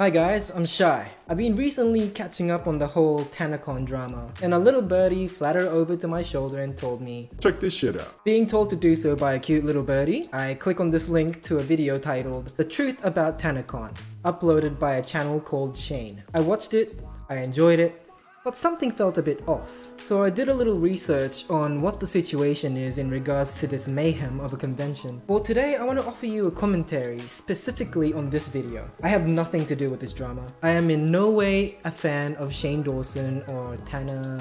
Hi guys, I'm Shy. I've been recently catching up on the whole Tanacon drama, and a little birdie flattered over to my shoulder and told me, Check this shit out. being told to do so by a cute little birdie, I click on this link to a video titled The Truth About Tanacon, uploaded by a channel called Shane. I watched it, I enjoyed it, but something felt a bit off. So I did a little research on what the situation is in regards to this mayhem of a convention. Well, today I want to offer you a commentary specifically on this video. I have nothing to do with this drama. I am in no way a fan of Shane Dawson or Tana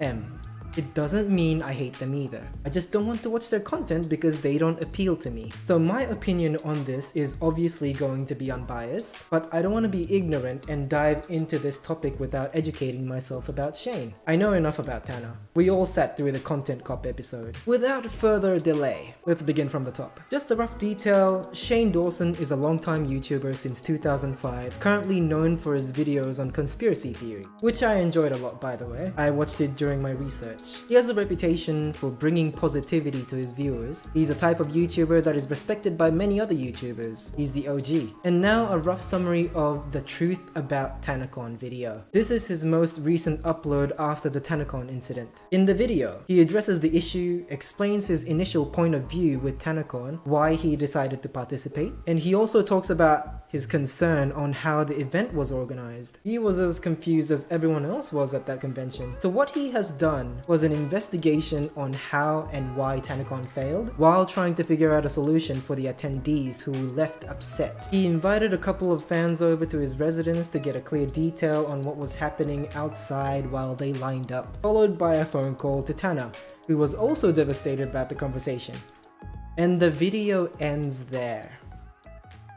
M. It doesn't mean I hate them either. I just don't want to watch their content because they don't appeal to me. So my opinion on this is obviously going to be unbiased, but I don't want to be ignorant and dive into this topic without educating myself about Shane. I know enough about Tana. We all sat through the Content Cop episode. Without further delay, let's begin from the top. Just a rough detail, Shane Dawson is a longtime YouTuber since 2005, currently known for his videos on conspiracy theory, which I enjoyed a lot by the way. I watched it during my research. He has a reputation for bringing positivity to his viewers. He's a type of YouTuber that is respected by many other YouTubers. He's the OG. And now a rough summary of the Truth About Tanacon video. This is his most recent upload after the Tanacon incident. In the video, he addresses the issue, explains his initial point of view with Tanacon, why he decided to participate, and he also talks about his concern on how the event was organized. He was as confused as everyone else was at that convention. So what he has done was an investigation on how and why Tanacon failed, while trying to figure out a solution for the attendees who left upset. He invited a couple of fans over to his residence to get a clear detail on what was happening outside while they lined up, followed by a phone call to Tana, who was also devastated about the conversation. And the video ends there,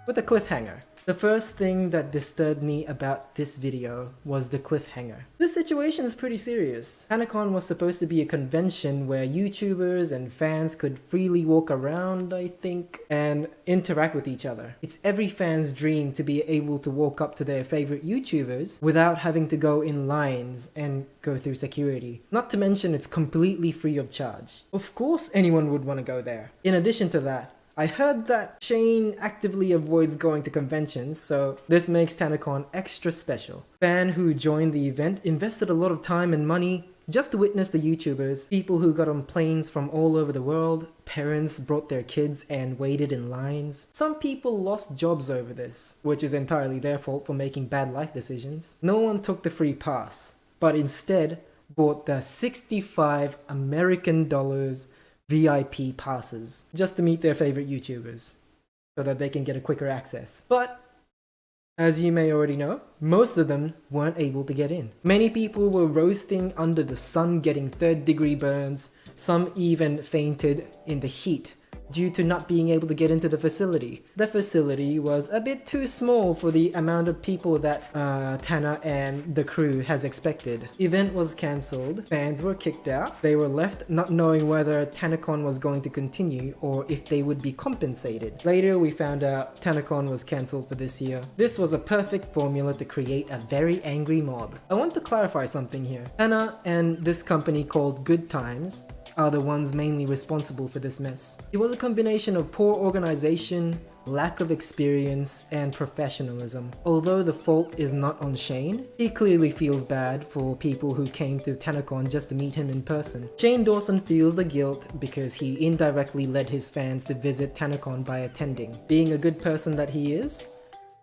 with a cliffhanger. The first thing that disturbed me about this video was the cliffhanger. This situation is pretty serious. Tanacon was supposed to be a convention where YouTubers and fans could freely walk around, I think, and interact with each other. It's every fan's dream to be able to walk up to their favorite YouTubers without having to go in lines and go through security. Not to mention it's completely free of charge. Of course anyone would want to go there. In addition to that, I heard that Shane actively avoids going to conventions, so this makes Tanacon extra special. Fan who joined the event invested a lot of time and money just to witness the YouTubers, people who got on planes from all over the world, parents brought their kids and waited in lines. Some people lost jobs over this, which is entirely their fault for making bad life decisions. No one took the free pass, but instead bought the 65 American dollars VIP passes just to meet their favorite YouTubers so that they can get a quicker access. But as you may already know, most of them weren't able to get in. Many people were roasting under the sun, getting third-degree burns. Some even fainted in the heat due to not being able to get into the facility. The facility was a bit too small for the amount of people that Tana and the crew has expected. Event was cancelled, fans were kicked out, they were left not knowing whether Tanacon was going to continue or if they would be compensated. Later we found out Tanacon was cancelled for this year. This was a perfect formula to create a very angry mob. I want to clarify something here. Tana and this company called Good Times are the ones mainly responsible for this mess. It was a combination of poor organization, lack of experience, and professionalism. Although the fault is not on Shane, he clearly feels bad for people who came to Tanacon just to meet him in person. Shane Dawson feels the guilt because he indirectly led his fans to visit Tanacon by attending. Being a good person that he is,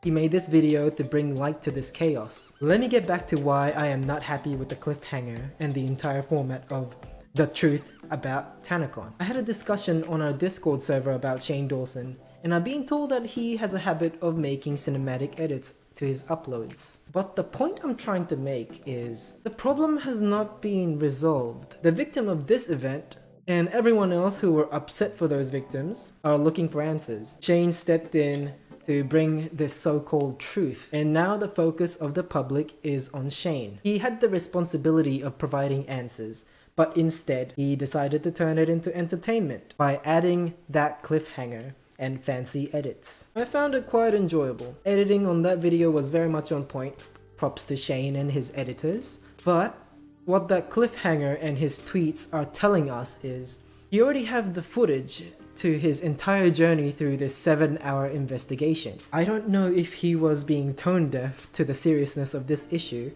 he made this video to bring light to this chaos. Let me get back to why I am not happy with the cliffhanger and the entire format of The Truth About Tanacon. I had a discussion on our Discord server about Shane Dawson, and I'm being told that he has a habit of making cinematic edits to his uploads. But the point I'm trying to make is, the problem has not been resolved. The victim of this event and everyone else who were upset for those victims are looking for answers. Shane stepped in to bring this so-called truth, and now the focus of the public is on Shane. He had the responsibility of providing answers, but instead he decided to turn it into entertainment by adding that cliffhanger and fancy edits. I found it quite enjoyable. Editing on that video was very much on point, props to Shane and his editors, but what that cliffhanger and his tweets are telling us is, you already have the footage to his entire journey through this 7-hour investigation. I don't know if he was being tone deaf to the seriousness of this issue,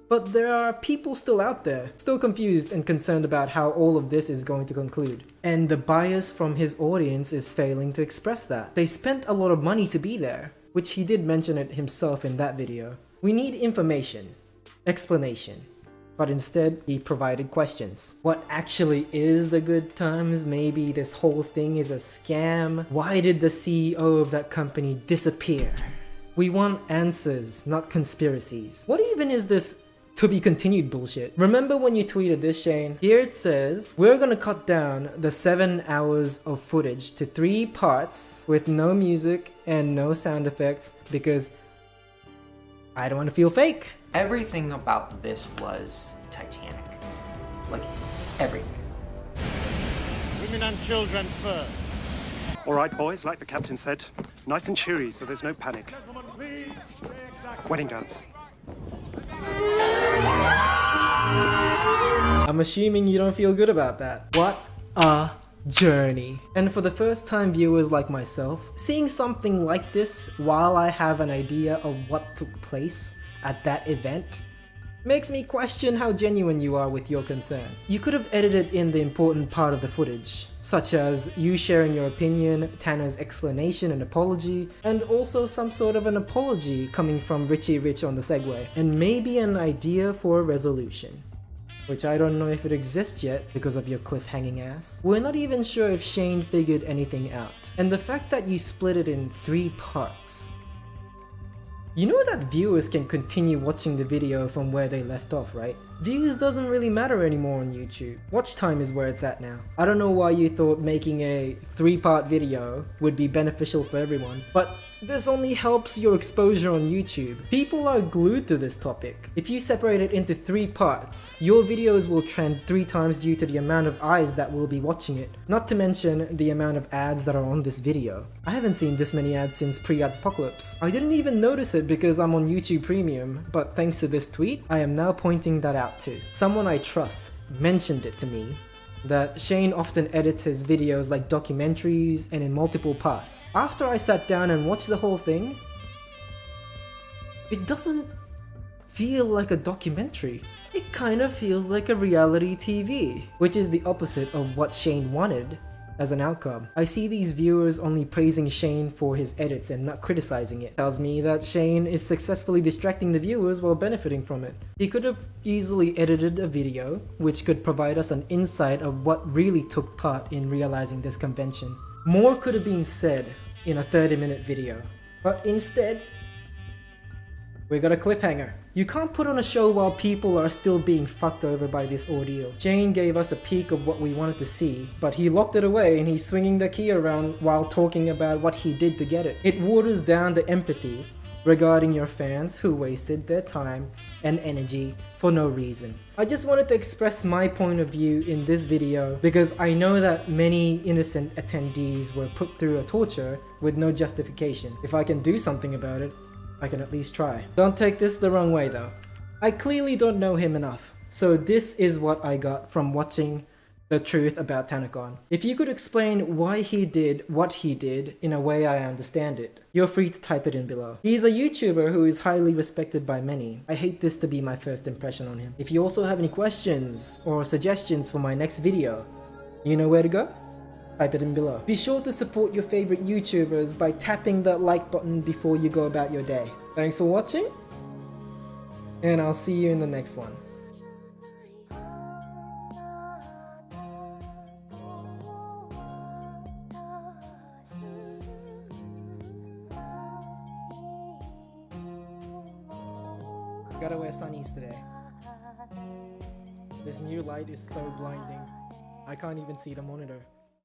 but there are people still out there, still confused and concerned about how all of this is going to conclude. And the bias from his audience is failing to express that. They spent a lot of money to be there, which he did mention it himself in that video. We need information, explanation. But instead, he provided questions. What actually is the good times? Maybe this whole thing is a scam? Why did the CEO of that company disappear? We want answers, not conspiracies. What even is this to be continued bullshit? Remember when you tweeted this, Shane? Here it says, we're gonna cut down the 7 hours of footage to 3 parts with no music and no sound effects because I don't want to feel fake. Everything about this was Titanic. Like, everything. Women and children first. All right, boys, like the captain said, nice and cheery so there's no panic. Wedding dance. I'm assuming you don't feel good about that. What a journey. And for the first time viewers like myself, seeing something like this while I have an idea of what took place at that event makes me question how genuine you are with your concern. You could have edited in the important part of the footage, such as you sharing your opinion, Tanner's explanation and apology, and also some sort of an apology coming from Richie Rich on the Segway, and maybe an idea for a resolution. Which I don't know if it exists yet because of your cliffhanging ass. We're not even sure if Shane figured anything out. And the fact that you split it in 3 parts. You know that viewers can continue watching the video from where they left off, right? Views doesn't really matter anymore on YouTube. Watch time is where it's at now. I don't know why you thought making a 3-part video would be beneficial for everyone, but this only helps your exposure on YouTube. People are glued to this topic. If you separate it into 3 parts, your videos will trend 3 times due to the amount of eyes that will be watching it. Not to mention the amount of ads that are on this video. I haven't seen this many ads since pre-apocalypse. I didn't even notice it because I'm on YouTube Premium, but thanks to this tweet, I am now pointing that out too. Someone I trust mentioned it to me, that Shane often edits his videos like documentaries and in multiple parts. After I sat down and watched the whole thing, it doesn't feel like a documentary. It kind of feels like a reality TV, which is the opposite of what Shane wanted as an outcome. I see these viewers only praising Shane for his edits and not criticizing it. Tells me that Shane is successfully distracting the viewers while benefiting from it. He could have easily edited a video, which could provide us an insight of what really took part in realizing this convention. More could have been said in a 30-minute video, but instead, we got a cliffhanger. You can't put on a show while people are still being fucked over by this ordeal. Shane gave us a peek of what we wanted to see, but he locked it away and he's swinging the key around while talking about what he did to get it. It waters down the empathy regarding your fans who wasted their time and energy for no reason. I just wanted to express my point of view in this video because I know that many innocent attendees were put through a torture with no justification. If I can do something about it, I can at least try. Don't take this the wrong way though. I clearly don't know him enough, so this is what I got from watching the Truth About Tanacon. If you could explain why he did what he did in a way I understand it, you're free to type it in below. He's a YouTuber who is highly respected by many. I hate this to be my first impression on him. If you also have any questions or suggestions for my next video, you know where to go? Type it in below. Be sure to support your favorite YouTubers by tapping that like button before you go about your day. Thanks for watching, and I'll see you in the next one. Gotta wear sunnies today. This new light is so blinding. I can't even see the monitor.